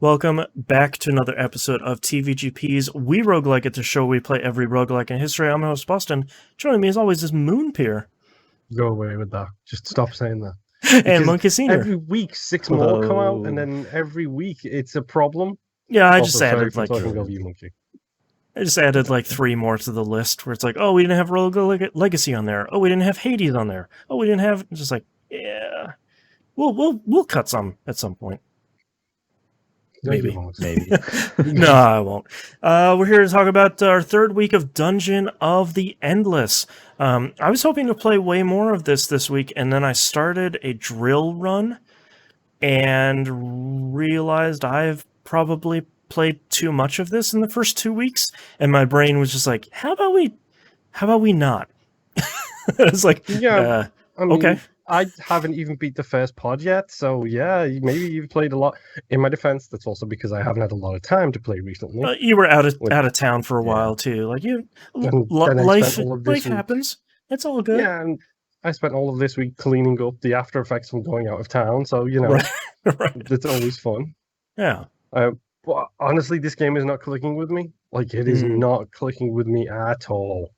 Welcome back to another episode of TVGP's We Roguelike. It's a show we play every roguelike in history. I'm your host, Boston. Joining me as always is Moonpeer. Go away with that. Just stop saying that. And Because Monkey Senior. every week, six more come out, and then every week it's a problem. Yeah, I Also, just sorry added for like talking over you, Monkey. I just added like 3 more to the list where it's like, oh, we didn't have Roguelike Legacy on there. Oh, we didn't have Hades on there. Oh, we didn't have just like, yeah. We'll cut some at some point. No, Maybe. you won't. Maybe. No, I won't. We're here to talk about our third week of Dungeon of the Endless. I was hoping to play way more of this week, and then I started a drill run and realized I've probably played too much of this in the first 2 weeks, and my brain was just like, how about we not? It's like, Yeah, I mean, okay. I haven't even beat the first pod yet, so yeah, maybe you've played a lot. In my defense, that's also because I haven't had a lot of time to play recently. You were out of town for a while too. Like And then I life spent all of this week- happens. It's all good. Yeah, and I spent all of this week cleaning up the after effects from going out of town, so you know, Right. it's always fun. Yeah. But honestly, this game is not clicking with me. Like, it is Mm. not clicking with me at all.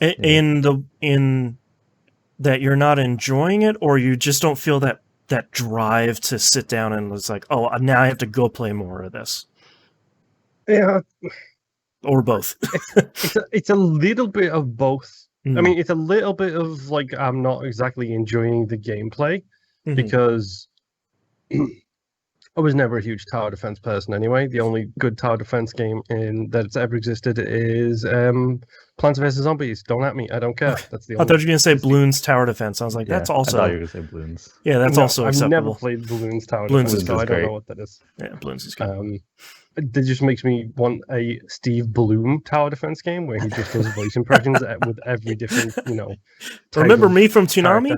In that you're not enjoying it, or you just don't feel that drive to sit down and it's like, oh, now I have to go play more of this, Yeah, or both. it's a little bit of both. Mm. I mean, it's a little bit of like I'm not exactly enjoying the gameplay Mhm. because I was never a huge tower defense person anyway. The only good tower defense game that's ever existed is Plants vs Zombies. Don't at me. I don't care. That's the I thought you were gonna say Bloons Tower Defense. I was like, Yeah, that's I also thought you were going to say balloons. yeah, that's No, also I've acceptable. never played Bloons Tower Bloons Defense, is so I don't great. know what that is. Yeah, Bloons is good. That just makes me want a Steve Bloom tower defense game where he just does voice impressions with every different, type Remember of me from Tsunami?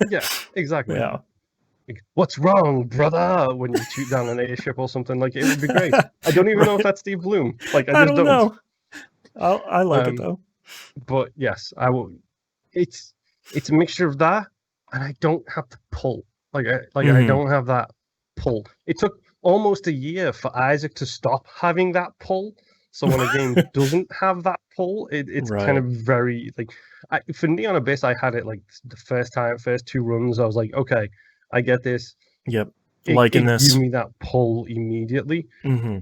Yeah, exactly. Yeah. Like, what's wrong, brother? When you shoot down an airship or something, like it would be great. I don't even know if that's Steve Bloom. Like I I just don't know. I like it Um, though. But yes, I will. It's a mixture of that, and I don't have the pull. I Mhm. don't have that pull. It took almost a year for Isaac to stop having that pull. So when a game doesn't have that pull, it's kind of very like. For Neon Abyss, I had it like the first 2 runs. I was like, okay, I get this. Yep. It Liking this. gave me that pull immediately. Mm-hmm.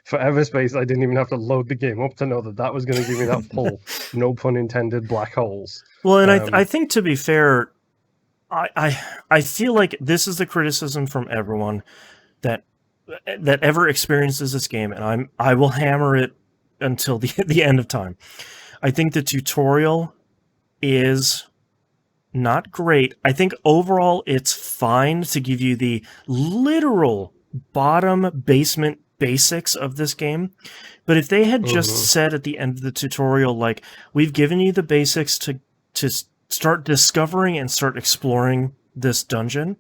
For Everspace, I didn't even have to load the game up to know that was going to give me that pull. No pun intended. Black holes. Well, and I think to be fair, I feel like this is the criticism from everyone that ever experiences this game, and I will hammer it until the end of time. I think the tutorial is not great. I think overall it's fine to give you the literal bottom basement basics of this game. But if they had just said at the end of the tutorial, like, we've given you the basics to start discovering and start exploring this dungeon.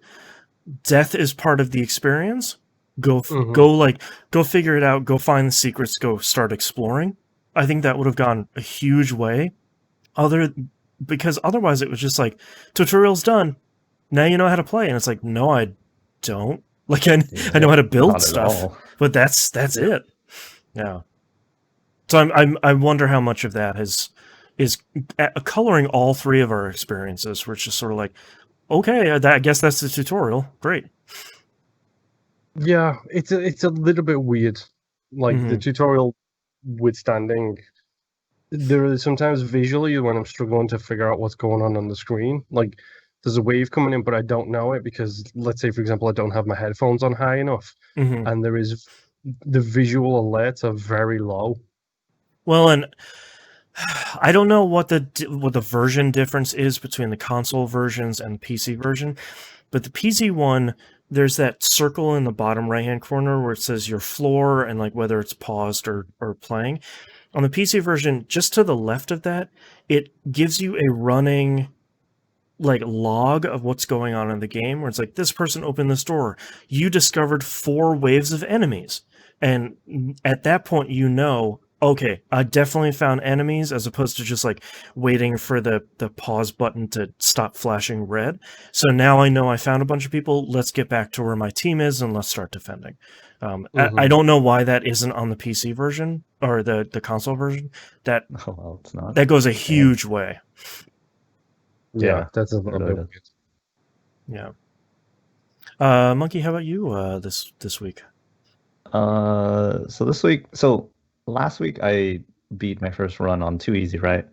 Death is part of the experience. Go figure it out. Go find the secrets. Go start exploring. I think that would have gone a huge way. Because otherwise it was just like, tutorial's done. Now you know how to play. And it's like, no, I don't. Like, I know how to build stuff, but that's it. Yeah. So I wonder how much of that is coloring all 3 of our experiences. Where it's just sort of like, okay, I guess that's the tutorial. Great. Yeah, it's a little bit weird. Like the tutorial withstanding, there is sometimes visually when I'm struggling to figure out what's going on the screen. Like there's a wave coming in, but I don't know it because, let's say, for example, I don't have my headphones on high enough, and there is the visual alerts are very low. Well, and I don't know what the version difference is between the console versions and the PC version, but the PC one, there's that circle in the bottom right-hand corner where it says your floor and like whether it's paused or playing. On the PC version, just to the left of that, it gives you a running like log of what's going on in the game, where it's like, this person opened this door. You discovered 4 waves of enemies. And at that point, you know, okay, I definitely found enemies as opposed to just like waiting for the pause button to stop flashing red. So now I know I found a bunch of people. Let's get back to where my team is and let's start defending. I don't know why that isn't on the PC version or the console version. That Oh, well, it's not. that goes a huge way. Yeah, that's a little really bit does. Yeah. Monkey, how about you this week? So this week, so last week I beat my first run on too easy, right?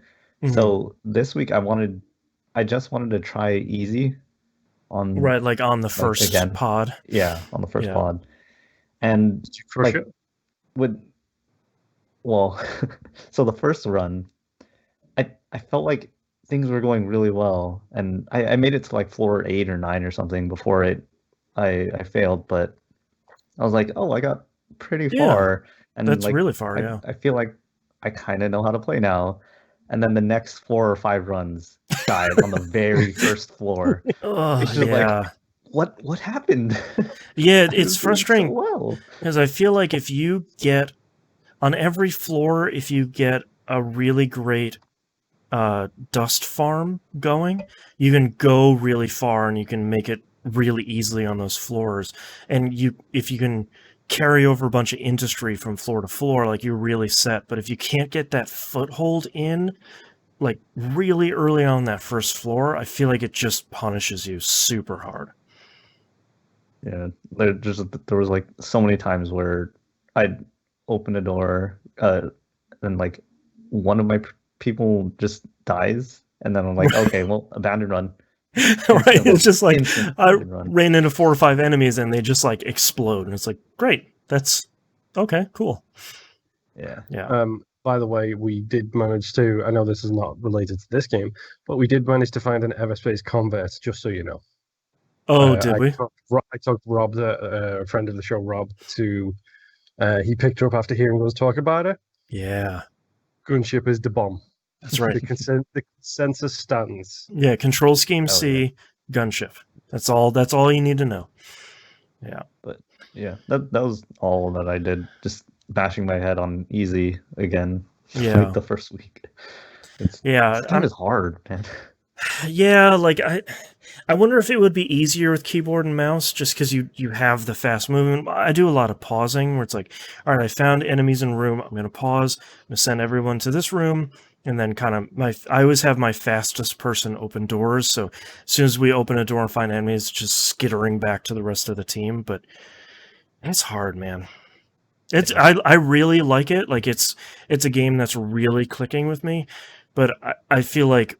Mhm. So this week I just wanted to try easy on Right, like on the like first again, pod. yeah, on the first Yeah. pod, and Did you crush like it? would well, so the first run, I felt like things were going really well, and I made it to like floor 8 or 9 or something before I failed, but I was like, oh, I got pretty Yeah, far, and that's like really far, yeah. I feel like I kind of know how to play now. And then the next 4 or 5 runs died on the very first floor. Oh, It's just like, yeah. what happened? Yeah, I it's was doing so frustrating well. because I feel like if you get on every floor, if you get a really great dust farm going, you can go really far and you can make it really easily on those floors. And if you can carry over a bunch of industry from floor to floor, like you're really set. But if you can't get that foothold in, like really early on that first floor, I feel like it just punishes you super hard. Yeah, there was like so many times where I'd open a door, and like one of my people just dies, and then I'm like, okay, well, abandon run, Right? It's instantly, just like instant I abandon run. ran into 4 or 5 enemies and they just like explode, and it's like, great, that's okay, cool. Yeah. Yeah. By the way, we did manage to. I know this is not related to this game, but we did manage to find an Everspace convert. Just so you know. Oh, did we? I talked Rob, a friend of the show, Rob, to. He picked her up after hearing us talk about it. Yeah, Gunship is the bomb. that's right. The consensus stands. Yeah, Control Scheme Hell C, gunship. That's all you need to know. Yeah. But yeah, that was all that I did. Just bashing my head on easy again. Yeah. Like the first week. This Yeah. game is hard, man. Yeah, like I wonder if it would be easier with keyboard and mouse just because you have the fast movement. I do a lot of pausing where it's like, all right, I found enemies in a room. I'm gonna pause. I'm gonna send everyone to this room, and then kind of I always have my fastest person open doors. So as soon as we open a door and find enemies, it's just skittering back to the rest of the team. But it's hard, man. It's I really like it. Like it's a game that's really clicking with me, but I feel like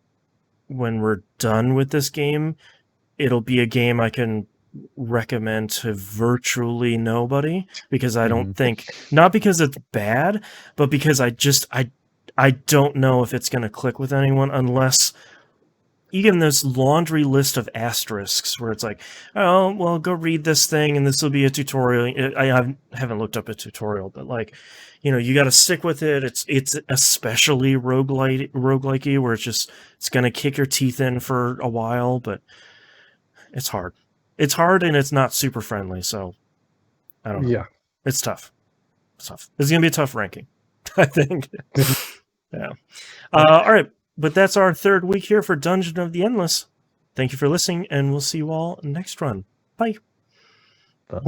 when we're done with this game, it'll be a game I can recommend to virtually nobody because I don't think, not because it's bad, but because I don't know if it's going to click with anyone unless you get in this laundry list of asterisks where it's like, oh, well, go read this thing and this will be a tutorial. I haven't looked up a tutorial, but like, you got to stick with it. It's especially roguelike-y where it's going to kick your teeth in for a while, but it's hard. It's hard and it's not super friendly, so I don't know. Yeah, It's tough. It's tough. It's going to be a tough ranking, I think. Yeah. All right. But that's our third week here for Dungeon of the Endless. Thank you for listening, and we'll see you all next run. Bye. Bye.